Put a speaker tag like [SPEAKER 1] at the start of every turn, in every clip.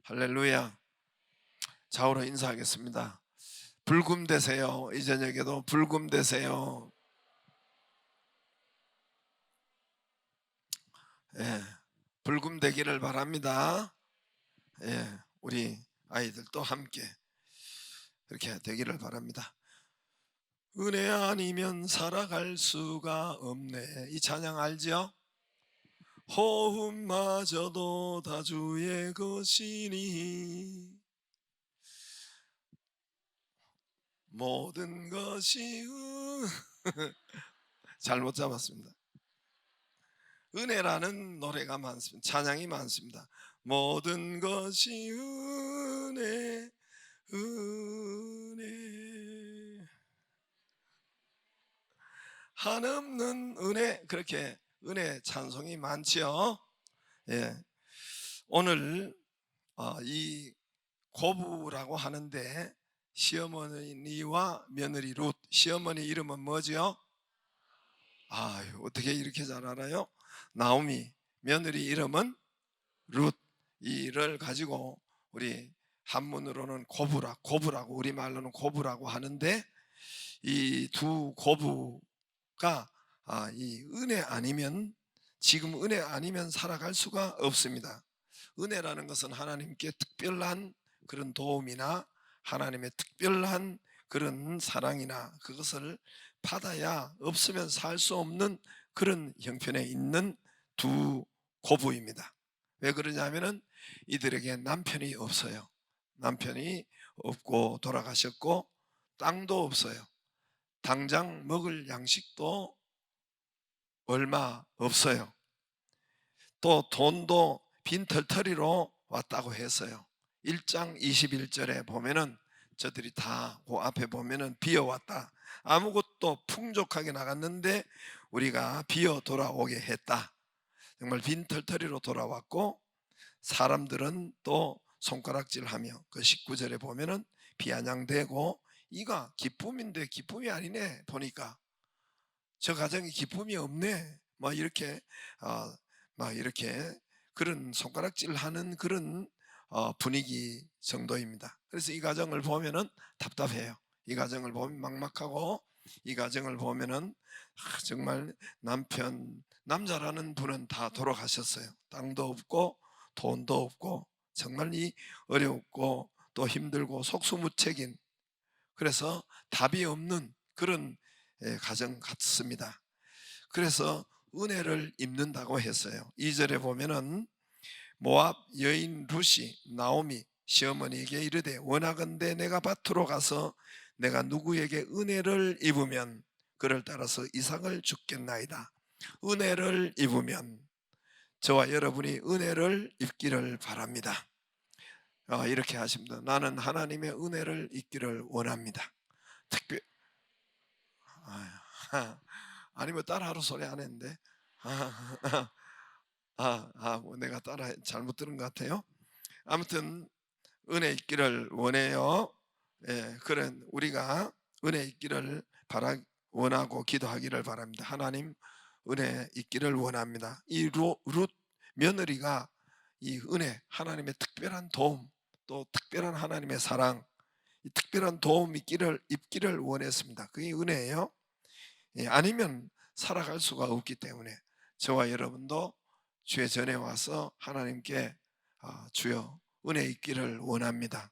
[SPEAKER 1] 할렐루야. 좌우로 인사하겠습니다. 불금 되세요. 이 저녁에도 불금 되세요. 예, 불금 되기를 바랍니다. 예, 우리 아이들도 함께 그렇게 되기를 바랍니다. 은혜 아니면 살아갈 수가 없네. 이 찬양 알죠? 호흡마저도 다 주의 것이니 모든 것이 잘못 잡았습니다. 은혜라는 노래가 많습니다. 찬양이 많습니다. 모든 것이 은혜, 은혜, 한없는 은혜, 그렇게 은혜 찬송이 많지요. 예, 오늘 이 고부라고 하는데 시어머니와 며느리 룻, 시어머니 이름은 뭐죠? 어떻게 이렇게 잘 알아요? 나오미, 며느리 이름은 룻. 이를 가지고 우리 한문으로는 고부라고 우리말로는 고부라고 하는데, 이 두 고부가 이 은혜 아니면, 지금 은혜 아니면 살아갈 수가 없습니다. 은혜라는 것은 하나님께 특별한 그런 도움이나 하나님의 특별한 그런 사랑이나 그것을 받아야 없으면 살 수 없는 그런 형편에 있는 두 고부입니다. 왜 그러냐면은 이들에게 남편이 없어요. 남편이 없고 돌아가셨고 땅도 없어요. 당장 먹을 양식도 얼마 없어요. 또 돈도 빈털터리로 왔다고 했어요. 1장 21절에 보면은 저들이 다 그 앞에 보면은 비어왔다. 아무것도 풍족하게 나갔는데 우리가 비어 돌아오게 했다. 정말 빈털터리로 돌아왔고, 사람들은 또 손가락질하며 그 19절에 보면은 비아냥대고, 이가 기쁨인데 기쁨이 아니네, 보니까 저 가정이 기쁨이 없네, 뭐 이렇게 막 이렇게 그런 손가락질하는 그런 분위기 정도입니다. 그래서 이 가정을 보면은 답답해요. 이 가정을 보면 막막하고, 이 가정을 보면은 정말 남자라는 분은 다 돌아가셨어요. 땅도 없고 돈도 없고 정말 이 어렵고 또 힘들고 속수무책인, 그래서 답이 없는 그런 가정 같습니다. 그래서 은혜를 입는다고 했어요. 2절에 보면은 모압 여인 룻이 나오미 시어머니에게 이르되 원하건대 내가 밭으로 가서 내가 누구에게 은혜를 입으면 그를 따라서 이삭을 주겠나이다. 은혜를 입으면 저와 여러분이 은혜를 입기를 바랍니다. 이렇게 하십니다. 나는 하나님의 은혜를 입기를 원합니다. 특별 아니 뭐 따라하러 소리 안 했는데 뭐 내가 따라 잘못 들은 것 같아요. 아무튼 은혜 있기를 원해요. 예, 그런 우리가 은혜 있기를 원하고 기도하기를 바랍니다. 하나님 은혜 있기를 원합니다. 이 룻 며느리가 이 은혜, 하나님의 특별한 도움, 또 특별한 하나님의 사랑, 이 특별한 도움 입기를 원했습니다. 그게 은혜예요. 아니면 살아갈 수가 없기 때문에 저와 여러분도 주의 전에 와서 하나님께 주여 은혜 있기를 원합니다.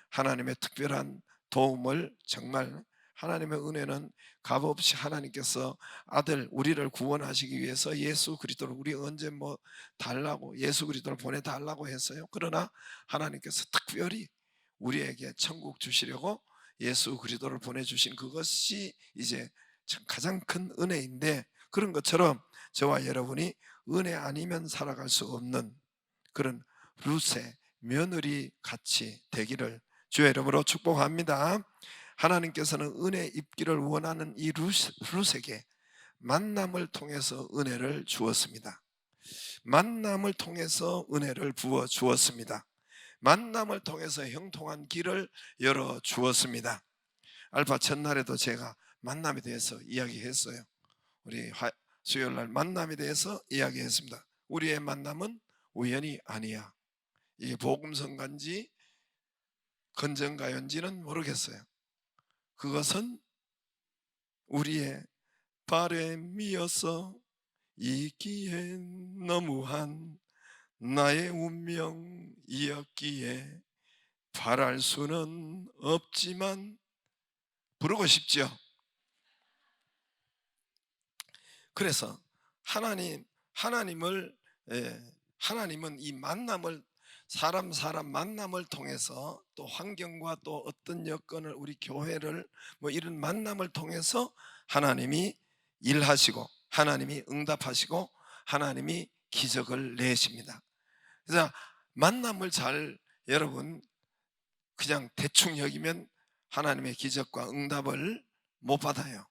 [SPEAKER 1] 하나님의 특별한 도움을, 정말 하나님의 은혜는 값없이 하나님께서 아들 우리를 구원하시기 위해서 예수 그리스도를 우리 언제 뭐 달라고 예수 그리스도를 보내달라고 했어요. 그러나 하나님께서 특별히 우리에게 천국 주시려고 예수 그리스도를 보내주신 그것이 이제 가장 큰 은혜인데, 그런 것처럼 저와 여러분이 은혜 아니면 살아갈 수 없는 그런 룻의 며느리 같이 되기를 주의 이름으로 축복합니다. 하나님께서는 은혜 입기를 원하는 이 룻에게 만남을 통해서 은혜를 주었습니다. 만남을 통해서 은혜를 부어 주었습니다. 만남을 통해서 형통한 길을 열어 주었습니다. 알파 첫날에도 제가 만남에 대해서 이야기했어요. 우리 수요일날 만남에 대해서 이야기했습니다. 우리의 만남은 우연이 아니야. 이게 복음성가인지 건전가요인지는 모르겠어요. 그것은 우리의 바램이어서 있기에 너무한 나의 운명이었기에 바랄 수는 없지만 부르고 싶죠. 그래서 하나님은 이 만남을 사람 만남을 통해서 또 환경과 또 어떤 여건을 우리 교회를 뭐 이런 만남을 통해서 하나님이 일하시고 하나님이 응답하시고 하나님이 기적을 내십니다. 그래서 만남을 잘 여러분 그냥 대충 여기면 하나님의 기적과 응답을 못 받아요.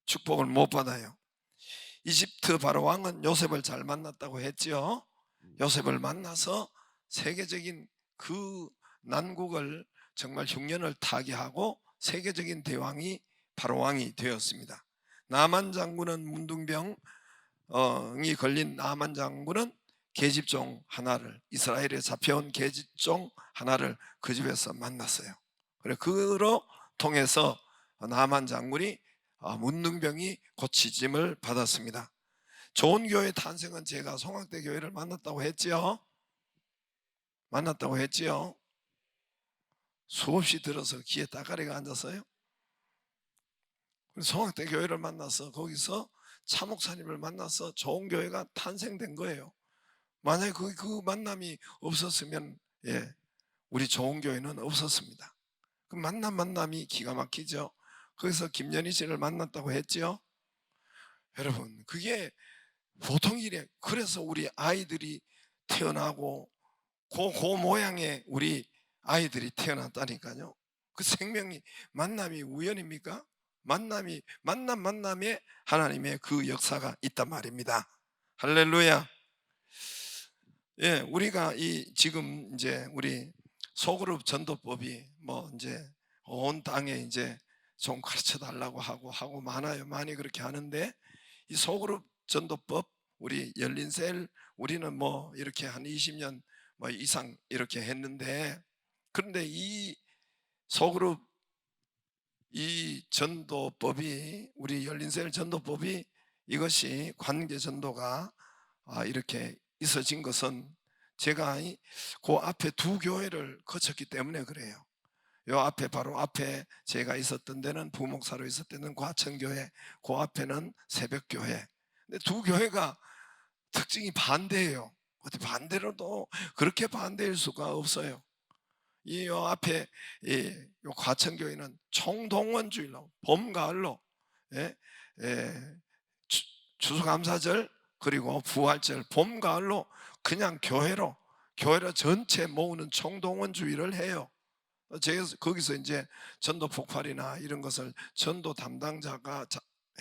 [SPEAKER 1] 축복을 못 받아요. 이집트 바로 왕은 요셉을 잘 만났다고 했지요. 요셉을 만나서 세계적인 그 난국을 정말 흉년을 타개하고 세계적인 대왕이 바로 왕이 되었습니다. 나만 장군은 문둥병이 걸린 나만 장군은 계집종 하나를, 이스라엘에 잡혀온 계집종 하나를 그 집에서 만났어요. 그로 통해서 나만 장군이 문둥병이 고치짐을 받았습니다. 좋은 교회 탄생은 제가 송악대 교회를 만났다고 했지요. 수없이 들어서 귀에 따가리가 앉았어요. 송악대 교회를 만나서 거기서 차목사님을 만나서 좋은 교회가 탄생된 거예요. 만약에 그 만남이 없었으면 우리 좋은 교회는 없었습니다. 그 만남이 기가 막히죠. 거기서 김연희 씨를 만났다고 했지요. 여러분 그게 보통 일이에요. 그래서 우리 아이들이 태어나고 그 모양의 우리 아이들이 태어났다니까요. 그 생명이 만남이 우연입니까? 만남에 하나님의 그 역사가 있단 말입니다. 할렐루야. 우리가 지금 이제 우리 소그룹 전도법이 뭐 이제 온 땅에 이제 좀 가르쳐 달라고 하고 많아요. 많이 그렇게 하는데 이 소그룹 전도법 우리 열린셀 우리는 뭐 이렇게 한 20년 뭐 이상 이렇게 했는데, 그런데 이 소그룹 이 전도법이 우리 열린셀 전도법이 이것이 관계 전도가 이렇게 있어진 것은 제가 그 앞에 두 교회를 거쳤기 때문에 그래요. 요 앞에 바로 앞에 제가 있었던 데는 부목사로 있었던 데는 과천교회, 그 앞에는 새벽교회. 근데 두 교회가 특징이 반대예요. 어떻게 반대로도 그렇게 반대일 수가 없어요. 요 앞에 요 과천교회는 총동원주일로 봄 가을로 추수감사절 그리고 부활절 봄 가을로 그냥 교회로 전체 모으는 총동원주의를 해요. 제가 거기서 이제 전도 폭발이나 이런 것을 전도 담당자가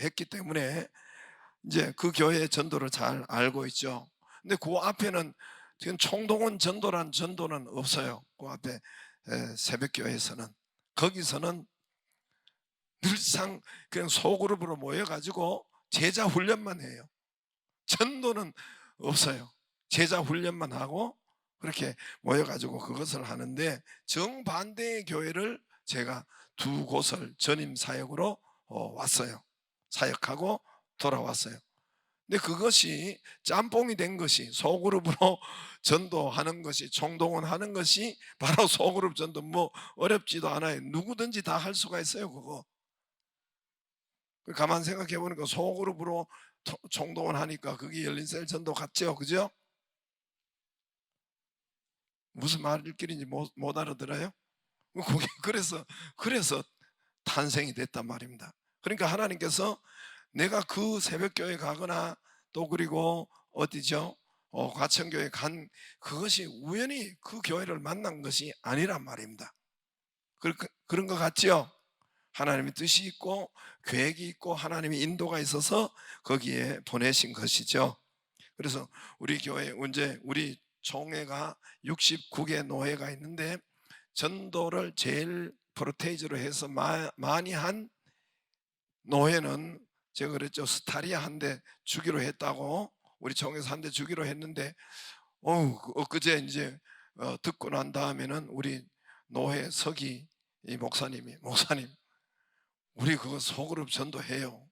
[SPEAKER 1] 했기 때문에 이제 그 교회의 전도를 잘 알고 있죠. 근데 그 앞에는 지금 총동원 전도란 전도는 없어요. 그 앞에 새벽교회에서는 거기서는 늘상 그냥 소그룹으로 모여가지고 제자 훈련만 해요. 전도는 없어요. 제자 훈련만 하고 그렇게 모여가지고 그것을 하는데, 정반대의 교회를 제가 두 곳을 전임 사역으로 왔어요. 사역하고 돌아왔어요. 근데 그것이 짬뽕이 된 것이 소그룹으로 전도하는 것이 총동원하는 것이 바로 소그룹 전도. 뭐 어렵지도 않아요. 누구든지 다 할 수가 있어요. 그거 가만 생각해 보니까 소그룹으로 총동원하니까 그게 열린셀 전도 같죠, 그죠? 무슨 말일길인지 못 알아들어요? 그게 그래서 탄생이 됐단 말입니다. 그러니까 하나님께서 내가 그 새벽교회 가거나 또 그리고 어디죠? 과천교회 간 그것이 우연히 그 교회를 만난 것이 아니란 말입니다. 그런 것 같지요? 하나님의 뜻이 있고 계획이 있고 하나님의 인도가 있어서 거기에 보내신 것이죠. 그래서 우리 교회 우리 총회가 69개 노회가 있는데 전도를 제일 프로테이저로 해서 많이 한 노회는 제가 그랬죠. 스타리아 한 대 주기로 했다고, 우리 총회에서 한 대 주기로 했는데 엊그제 이제 듣고 난 다음에는 우리 노회 서기 이 목사님 우리 그거 소그룹 전도해요.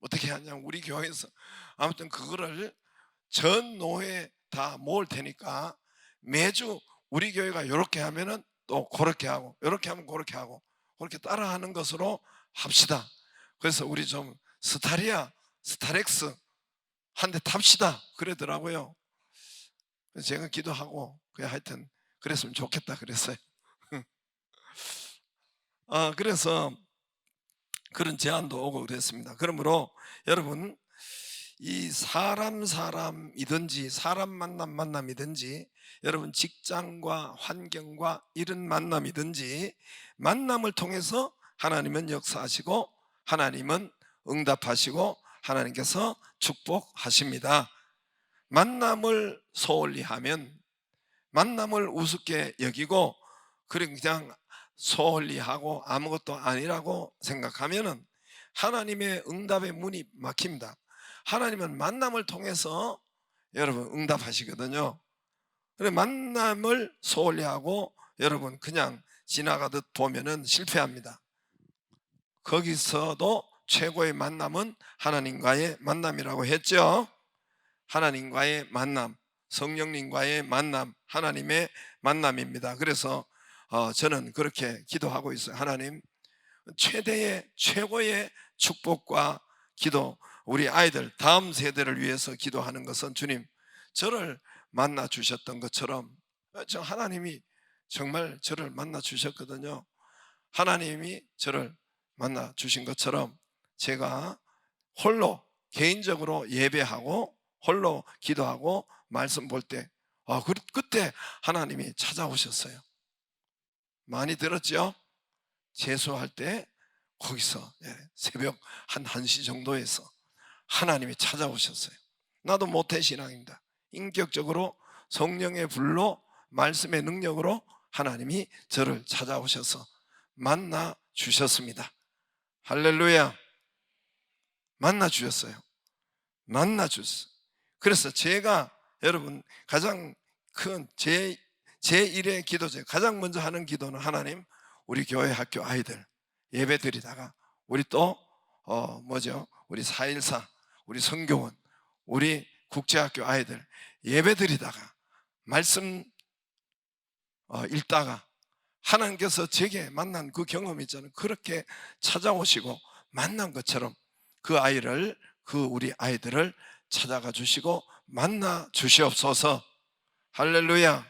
[SPEAKER 1] 어떻게 하냐면 우리 교회에서 아무튼 그거를 전 노회 다 모을 테니까 매주 우리 교회가 이렇게 하면은 또 그렇게 하고, 이렇게 하면 그렇게 하고, 그렇게 따라하는 것으로 합시다. 그래서 우리 좀 스타렉스 한 대 탑시다 그러더라고요. 그래서 제가 기도하고 그냥 하여튼 그랬으면 좋겠다 그랬어요. 그래서 그런 제안도 오고 그랬습니다. 그러므로 여러분, 이 사람이든지 사람 만남이든지 여러분 직장과 환경과 이런 만남이든지 만남을 통해서 하나님은 역사하시고 하나님은 응답하시고 하나님께서 축복하십니다. 만남을 소홀히 하면, 만남을 우습게 여기고 그냥 소홀히 하고 아무것도 아니라고 생각하면은 하나님의 응답의 문이 막힙니다. 하나님은 만남을 통해서 여러분 응답하시거든요. 그래, 만남을 소홀히 하고 여러분 그냥 지나가듯 보면은 실패합니다. 거기서도 최고의 만남은 하나님과의 만남이라고 했죠. 하나님과의 만남, 성령님과의 만남, 하나님의 만남입니다. 그래서 저는 그렇게 기도하고 있어요. 하나님, 최고의 축복과 기도, 우리 아이들 다음 세대를 위해서 기도하는 것은 주님, 저를 만나 주셨던 것처럼 하나님이 정말 저를 만나 주셨거든요. 하나님이 저를 만나 주신 것처럼 제가 홀로 개인적으로 예배하고 홀로 기도하고 말씀 볼 때 그때 하나님이 찾아오셨어요. 많이 들었죠? 재수할 때 거기서 새벽 한 1시 정도에서 하나님이 찾아오셨어요. 나도 모태신앙입니다. 인격적으로 성령의 불로 말씀의 능력으로 하나님이 저를 찾아오셔서 만나 주셨습니다. 할렐루야. 만나 주셨어요. 만나 주셨어요. 그래서 제가 여러분 가장 큰 제1의 기도죠. 가장 먼저 하는 기도는 하나님, 우리 교회 학교 아이들 예배 드리다가 우리 또 우리 414, 우리 성교원, 우리 국제학교 아이들 예배 드리다가 말씀 읽다가 하나님께서 제게 만난 그 경험 있잖아요. 그렇게 찾아오시고 만난 것처럼 우리 아이들을 찾아가 주시고 만나 주시옵소서. 할렐루야.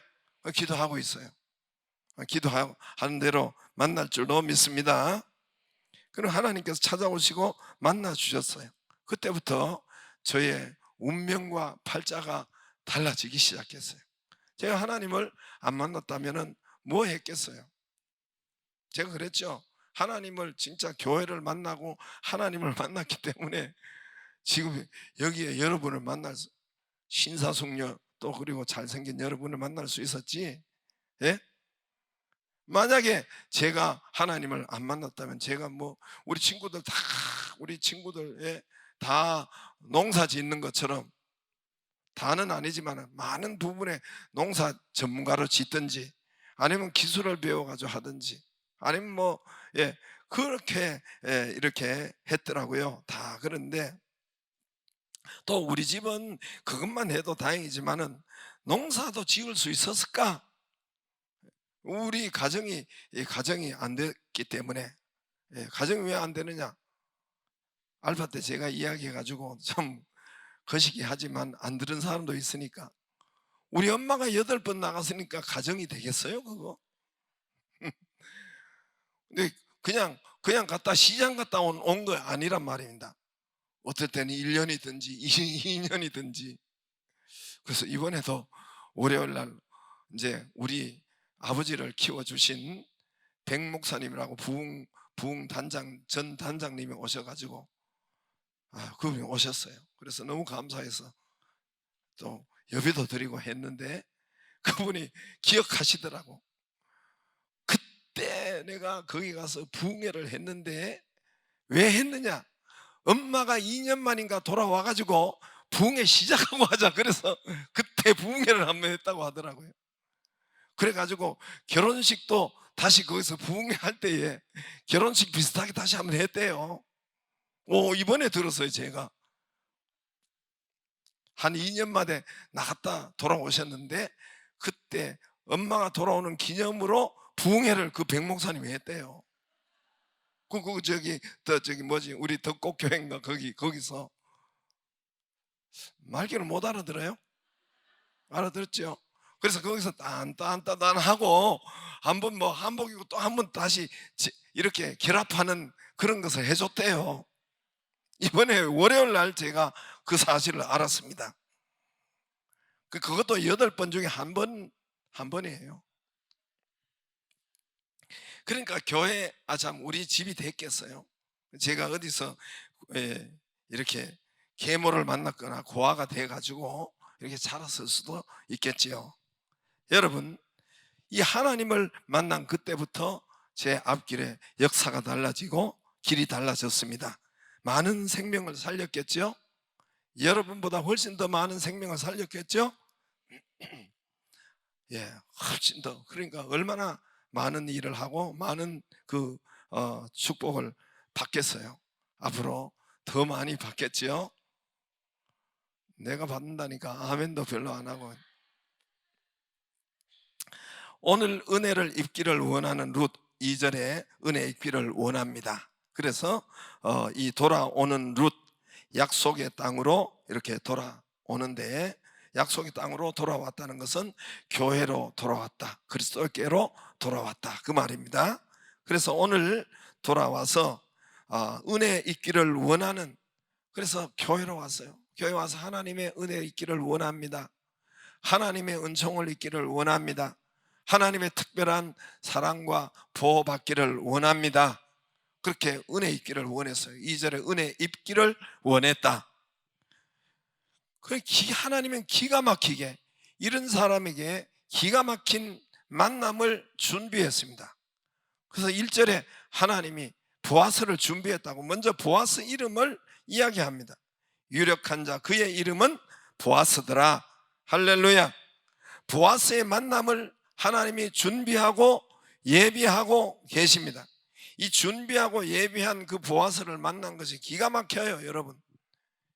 [SPEAKER 1] 기도하고 있어요. 기도하는 대로 만날 줄로 믿습니다. 그럼 하나님께서 찾아오시고 만나 주셨어요. 그때부터 저의 운명과 팔자가 달라지기 시작했어요. 제가 하나님을 안 만났다면 뭐 했겠어요? 제가 그랬죠. 하나님을 진짜 교회를 만나고 하나님을 만났기 때문에 지금 여기에 여러분을 만날 신사숙녀 또 그리고 잘생긴 여러분을 만날 수 있었지. 예? 만약에 제가 하나님을 안 만났다면 제가 우리 친구들 다 농사 짓는 것처럼, 다는 아니지만 많은 부분에 농사 전문가로 짓든지 아니면 기술을 배워가지고 하든지 아니면 그렇게 이렇게 했더라고요. 다. 그런데 또 우리 집은 그것만 해도 다행이지만은 농사도 지을 수 있었을까? 우리 가정이 안 됐기 때문에. 가정이 왜 안 되느냐? 알파 때 제가 이야기해가지고 좀 거시기 하지만 안 들은 사람도 있으니까, 우리 엄마가 8번 나갔으니까 가정이 되겠어요 그거? 근데 그냥 갔다 시장 갔다 온 거 아니란 말입니다. 어떨 때는 1년이든지 2년이든지. 그래서 이번에도 월요일 날 이제 우리 아버지를 키워주신 백 목사님이라고 부흥 단장 전 단장님이 오셔가지고 그분이 오셨어요. 그래서 너무 감사해서 또 예배도 드리고 했는데 그분이 기억하시더라고. 그때 내가 거기 가서 부흥회를 했는데 왜 했느냐? 엄마가 2년 만인가 돌아와가지고, '부흥회 시작하고 하자.' 그래서 그때 부흥회를 한번 했다고 하더라고요. 그래가지고 결혼식도 다시 거기서 부흥할 때에 결혼식 비슷하게 다시 한번 했대요. 이번에 들었어요. 제가 한 2년 만에 나갔다 돌아오셨는데, 그때 엄마가 돌아오는 기념으로 부흥회를 그 백목사님이 했대요. 저기 뭐지, 우리 덕곡교회인가, 거기서. 말귀를 못 알아들어요? 알아들었죠? 그래서 거기서 딴딴딴딴하고 한번 뭐 한복이고 또 한 번 다시 이렇게 결합하는 그런 것을 해줬대요. 이번에 월요일 날 제가 그 사실을 알았습니다. 그것도 8번 중에 한 번이에요. 그러니까 교회, 참 우리 집이 됐겠어요. 제가 어디서 이렇게 계모를 만났거나 고아가 돼가지고 이렇게 자랐을 수도 있겠지요. 여러분, 이 하나님을 만난 그때부터 제 앞길에 역사가 달라지고 길이 달라졌습니다. 많은 생명을 살렸겠죠? 여러분보다 훨씬 더 많은 생명을 살렸겠죠? 예, 훨씬 더. 그러니까 얼마나 많은 일을 하고 많은 축복을 받겠어요. 앞으로 더 많이 받겠지요? 내가 받는다니까 아멘도 별로 안 하고. 오늘 은혜를 입기를 원하는 룻 2절에 은혜 입기를 원합니다. 그래서 이 돌아오는 룻, 약속의 땅으로 이렇게 돌아오는데, 약속의 땅으로 돌아왔다는 것은 교회로 돌아왔다, 그리스도께로 돌아왔다, 그 말입니다. 그래서 오늘 돌아와서 은혜 있기를 원하는, 그래서 교회로 왔어요. 교회 와서 하나님의 은혜 있기를 원합니다. 하나님의 은총을 있기를 원합니다. 하나님의 특별한 사랑과 보호 받기를 원합니다. 그렇게 은혜 있기를 원했어요. 2절에 은혜 입기를 원했다. 하나님은 기가 막히게 이런 사람에게 기가 막힌 만남을 준비했습니다. 그래서 1절에 하나님이 보아스를 준비했다고 먼저 보아스 이름을 이야기합니다. 유력한 자, 그의 이름은 보아스더라. 할렐루야. 보아스의 만남을 하나님이 준비하고 예비하고 계십니다. 이 준비하고 예비한 그 보아스를 만난 것이 기가 막혀요. 여러분,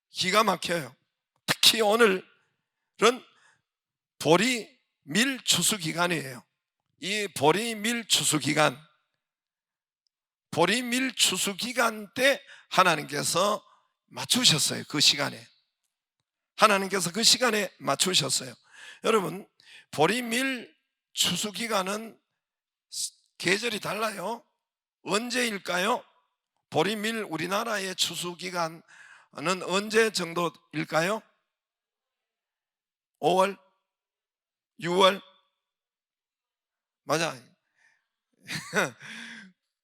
[SPEAKER 1] 기가 막혀요. 특히 오늘은 보리 밀 추수 기간이에요. 이 보리 밀 추수 기간, 보리 밀 추수 기간 때 하나님께서 맞추셨어요. 그 시간에 하나님께서 그 시간에 맞추셨어요. 여러분, 보리 밀 추수 기간은 계절이 달라요. 언제일까요? 보리 밀 우리나라의 추수 기간은 언제 정도일까요? 5월? 6월? 맞아.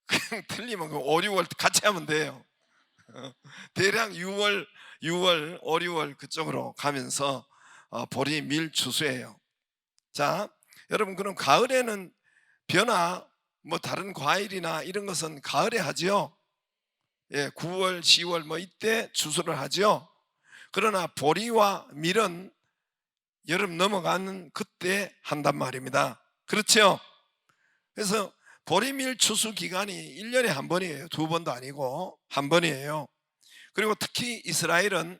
[SPEAKER 1] 그냥 틀리면 5, 6월 같이 하면 돼요. 대략 6월, 5, 6월 그쪽으로 가면서 보리 밀 추수예요. 자, 여러분, 그럼 가을에는 벼나 뭐 다른 과일이나 이런 것은 가을에 하지요. 9월, 10월 뭐 이때 추수를 하지요. 그러나 보리와 밀은 여름 넘어가는 그때 한단 말입니다. 그렇죠? 그래서 보리밀 추수 기간이 1년에 한 번이에요. 2번도 아니고 한 번이에요. 그리고 특히 이스라엘은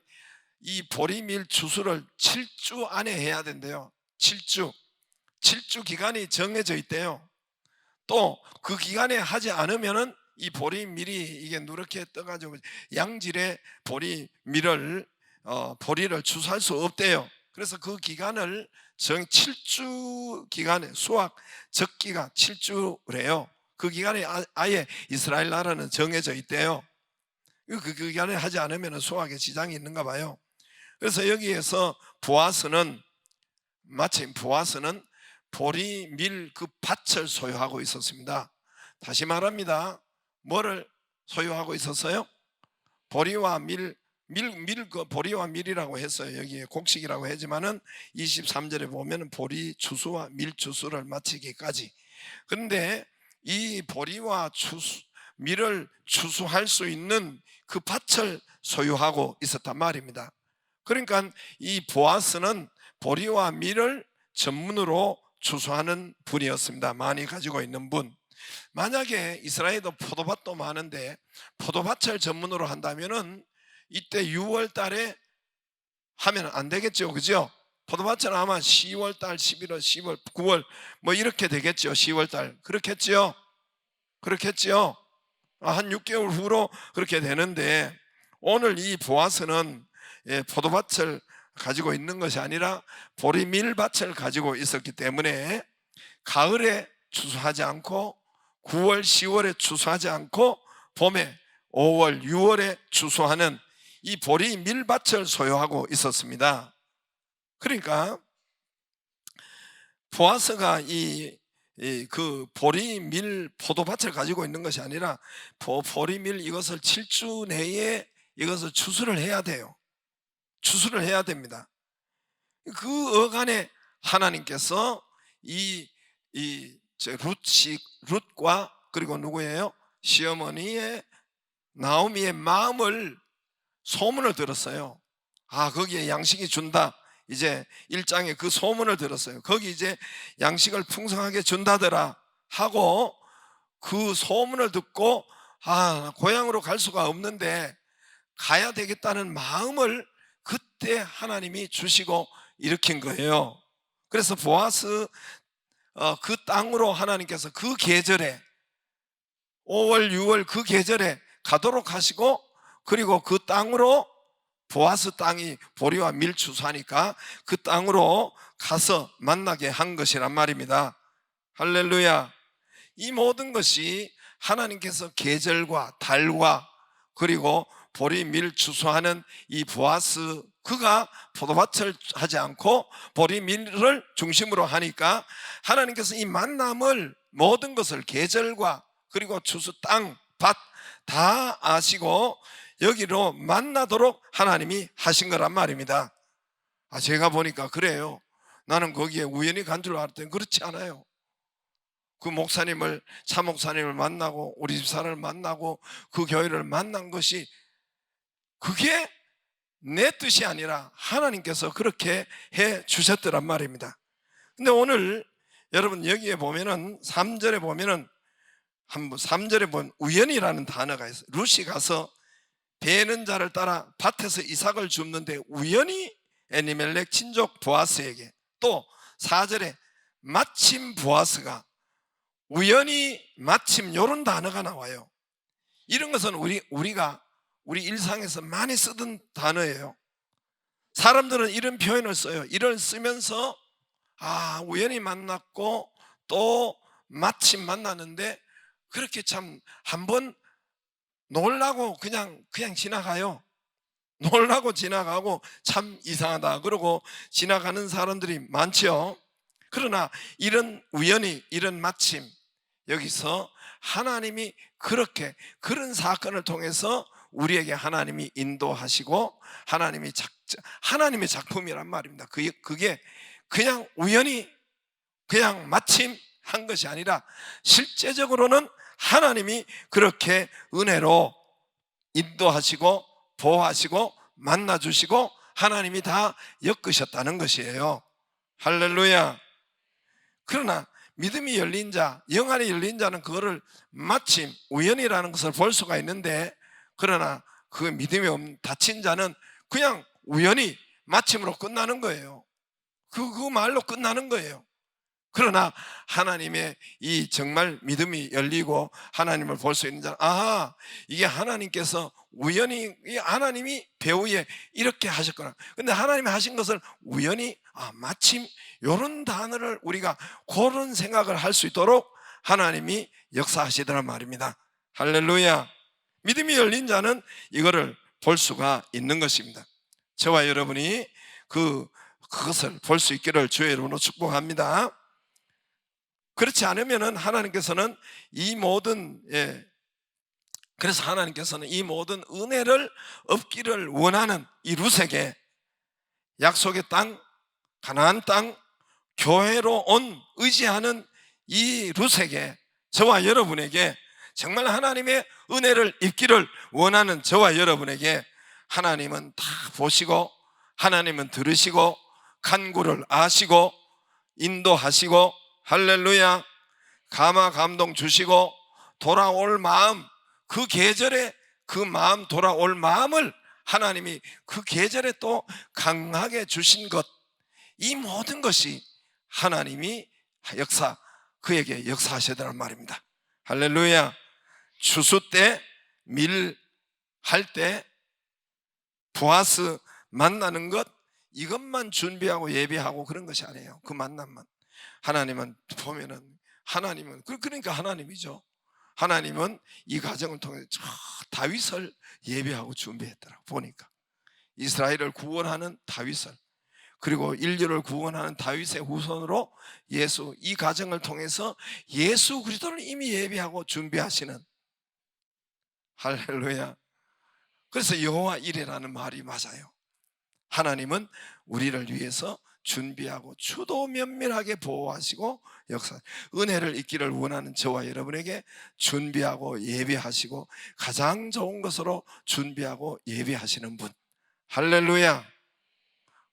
[SPEAKER 1] 이 보리밀 추수를 7주 안에 해야 된대요. 7주 기간이 정해져 있대요. 또 그 기간에 하지 않으면은 이 보리밀이 이게 누렇게 떠가지고 양질의 보리밀을 보리를 추수할 수 없대요. 그래서 그 기간을 7주 기간에 수확 적기가 7주래요. 그 기간에 아예 이스라엘 나라는 정해져 있대요. 그 기간에 하지 않으면 수확에 지장이 있는가 봐요. 그래서 여기에서 마침 보아스는 보리 밀 그 밭을 소유하고 있었습니다. 다시 말합니다. 뭐를 소유하고 있었어요? 보리와 보리와 밀이라고 했어요. 여기에 곡식이라고 하지만은 23절에 보면 보리 추수와 밀 추수를 마치기까지. 그런데 이 보리와 밀을 추수할 수 있는 그 밭을 소유하고 있었단 말입니다. 그러니까 이 보아스는 보리와 밀을 전문으로 추수하는 분이었습니다. 많이 가지고 있는 분. 만약에 이스라엘도 포도밭도 많은데 포도밭을 전문으로 한다면은 이때 6월 달에 하면 안 되겠죠, 그죠? 포도밭은 아마 10월 달, 11월, 10월, 9월 뭐 이렇게 되겠죠. 10월 달 그렇겠죠. 한 6개월 후로 그렇게 되는데, 오늘 이 보아스는 포도밭을 가지고 있는 것이 아니라 보리밀밭을 가지고 있었기 때문에 가을에 추수하지 않고 9월, 10월에 추수하지 않고 봄에 5월, 6월에 추수하는 이 보리밀밭을 소유하고 있었습니다. 그러니까 보아스가 그 보리밀 포도밭을 가지고 있는 것이 아니라 보리밀 이것을 7주 내에 이것을 추수를 해야 돼요. 추수를 해야 됩니다. 그 어간에 하나님께서 룻과 그리고 누구예요? 시어머니의 나오미의 마음을 소문을 들었어요. 아, 거기에 양식이 준다. 이제 1장에 그 소문을 들었어요. 거기 이제 양식을 풍성하게 준다더라 하고 그 소문을 듣고 고향으로 갈 수가 없는데 가야 되겠다는 마음을 그때 하나님이 주시고 일으킨 거예요. 그래서 보아스 그 땅으로 하나님께서 그 계절에 5월, 6월 그 계절에 가도록 하시고, 그리고 그 땅으로 보아스 땅이 보리와 밀 추수하니까 그 땅으로 가서 만나게 한 것이란 말입니다. 할렐루야. 이 모든 것이 하나님께서 계절과 달과 그리고 보리 밀 추수하는 이 보아스, 그가 포도밭을 하지 않고 보리 밀을 중심으로 하니까 하나님께서 이 만남을, 모든 것을 계절과 그리고 추수 땅, 밭 다 아시고 여기로 만나도록 하나님이 하신 거란 말입니다. 제가 보니까 그래요. 나는 거기에 우연히 간 줄 알았더니 그렇지 않아요. 그 목사님을, 차 목사님을 만나고 우리 집사를 만나고 그 교회를 만난 것이, 그게 내 뜻이 아니라 하나님께서 그렇게 해 주셨더란 말입니다. 근데 오늘 여러분 여기에 보면은 3절에 보면은, 한번 3절에 보면 우연이라는 단어가 있어요. 룻이 가서 베는 자를 따라 밭에서 이삭을 줍는데 우연히 엘리멜렉 친족 보아스에게, 또 4절에 마침 보아스가, 우연히 마침, 이런 단어가 나와요. 이런 것은 우리가 우리 일상에서 많이 쓰던 단어예요. 사람들은 이런 표현을 써요. 이를 쓰면서 우연히 만났고 또 마침 만났는데 그렇게 참 한번 놀라고 그냥 지나가요. 놀라고 지나가고 참 이상하다 그러고 지나가는 사람들이 많죠. 그러나 이런 우연히, 이런 마침, 여기서 하나님이 그렇게, 그런 사건을 통해서 우리에게 하나님이 인도하시고 하나님의 작품이란 말입니다. 그게 그냥 우연히 그냥 마침 한 것이 아니라 실제적으로는 하나님이 그렇게 은혜로 인도하시고 보호하시고 만나주시고 하나님이 다 엮으셨다는 것이에요. 할렐루야. 그러나 믿음이 열린 자, 영안이 열린 자는 그거를 마침, 우연이라는 것을 볼 수가 있는데, 그러나 그 믿음이 없는 닫힌 자는 그냥 우연히 마침으로 끝나는 거예요. 그 말로 끝나는 거예요. 그러나 하나님의 이 정말 믿음이 열리고 하나님을 볼 수 있는 자는, 이게 하나님께서 우연히, 하나님이 배후에 이렇게 하셨구나. 근데 하나님이 하신 것을 우연히, 마침, 이런 단어를 우리가 그런 생각을 할 수 있도록 하나님이 역사하시더란 말입니다. 할렐루야. 믿음이 열린 자는 이거를 볼 수가 있는 것입니다. 저와 여러분이 그것을 볼 수 있기를 주의 이름으로 축복합니다. 그렇지 않으면 하나님께서는 그래서 하나님께서는 이 모든 은혜를 얻기를 원하는 이 룻에게, 약속의 땅, 가나안 땅, 교회로 온 의지하는 이 룻에게, 저와 여러분에게, 정말 하나님의 은혜를 입기를 원하는 저와 여러분에게 하나님은 다 보시고, 하나님은 들으시고, 간구를 아시고, 인도하시고, 할렐루야, 감화 감동 주시고, 돌아올 마음, 그 계절에 그 마음, 돌아올 마음을 하나님이 그 계절에 또 강하게 주신 것, 이 모든 것이 하나님이 그에게 역사하시더란 말입니다. 할렐루야. 추수 때, 밀 할 때, 보아스 만나는 것, 이것만 준비하고 예비하고 그런 것이 아니에요. 그 만남만. 하나님은 보면은, 그러니까 하나님이죠. 하나님은 이 과정을 통해 저 다윗을 예비하고 준비했더라고. 보니까 이스라엘을 구원하는 다윗을, 그리고 인류를 구원하는 다윗의 후손으로 예수, 이 과정을 통해서 예수 그리스도를 이미 예비하고 준비하시는, 할렐루야. 그래서 여호와 이레라는 말이 맞아요. 하나님은 우리를 위해서 준비하고 주도 면밀하게 보호하시고 역사, 은혜를 잊기를 원하는 저와 여러분에게 준비하고 예비하시고 가장 좋은 것으로 준비하고 예비하시는 분, 할렐루야.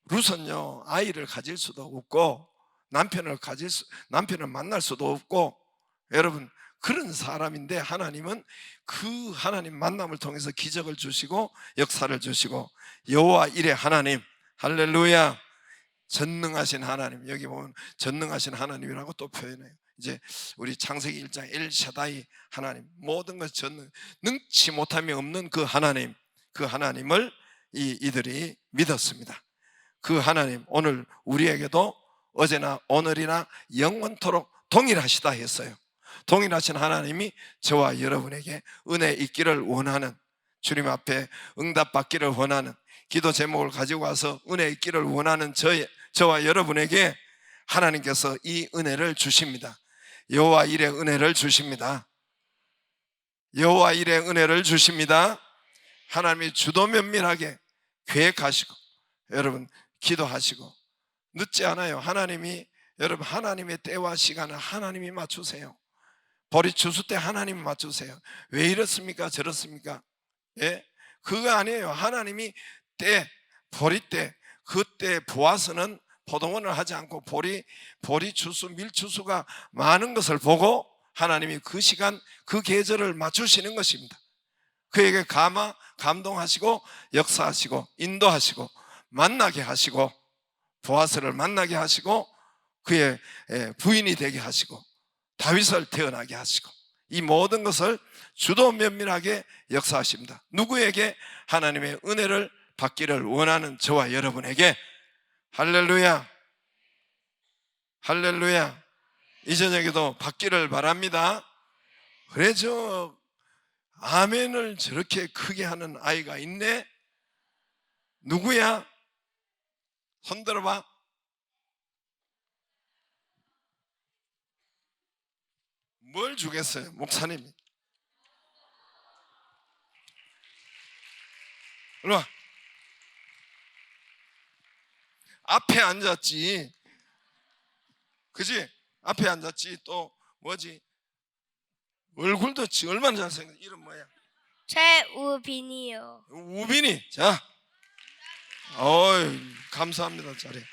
[SPEAKER 1] 룻은요, 아이를 가질 수도 없고 남편을 만날 수도 없고, 여러분, 그런 사람인데 하나님은 그 하나님 만남을 통해서 기적을 주시고 역사를 주시고, 여호와 이레 하나님, 할렐루야, 전능하신 하나님, 여기 보면 전능하신 하나님이라고 또 표현해요. 이제 우리 창세기 1장 엘샤다이 하나님, 모든 것 전능, 능치 못함이 없는 그 하나님, 그 하나님을 이들이 믿었습니다. 그 하나님, 오늘 우리에게도 어제나 오늘이나 영원토록 동일하시다 했어요. 동일하신 하나님이 저와 여러분에게 은혜 있기를 원하는, 주님 앞에 응답받기를 원하는, 기도 제목을 가지고 와서 은혜 있기를 원하는 저와 여러분에게 하나님께서 이 은혜를 주십니다. 여호와 이레 은혜를 주십니다. 여호와 이레 은혜를 주십니다. 하나님이 주도 면밀하게 계획하시고, 여러분 기도하시고, 늦지 않아요. 여러분 하나님의 때와 시간을 하나님이 맞추세요. 보리 추수 때 하나님이 맞추세요. 왜 이렇습니까? 저렇습니까? 예? 그거 아니에요. 하나님이 보리 때, 그때 보아서는 포도원을 하지 않고 보리 추수, 밀 추수가 많은 것을 보고 하나님이 그 시간, 그 계절을 맞추시는 것입니다. 그에게 감동하시고 역사하시고 인도하시고 만나게 하시고, 보아스를 만나게 하시고 그의 부인이 되게 하시고 다윗을 태어나게 하시고, 이 모든 것을 주도 면밀하게 역사하십니다. 누구에게? 하나님의 은혜를 받기를 원하는 저와 여러분에게. 할렐루야, 할렐루야. 이 저녁에도 받기를 바랍니다. 그래, 저 아멘을 저렇게 크게 하는 아이가 있네? 누구야? 손 들어봐. 뭘 주겠어요? 목사님이. 이리 와. 앞에 앉았지, 그지? 앞에 앉았지. 또 뭐지? 얼굴도 얼마나 잘생겼어. 이름 뭐야?
[SPEAKER 2] 최우빈이요.
[SPEAKER 1] 우빈이. 자, 어이, 감사합니다. 잘해.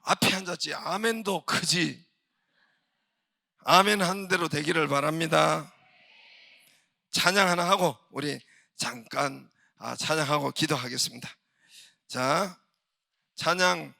[SPEAKER 1] 앞에 앉았지. 아멘도 크지. 아멘 한 대로 되기를 바랍니다. 찬양 하나 하고 우리 잠깐 찬양하고 기도하겠습니다. 자, 찬양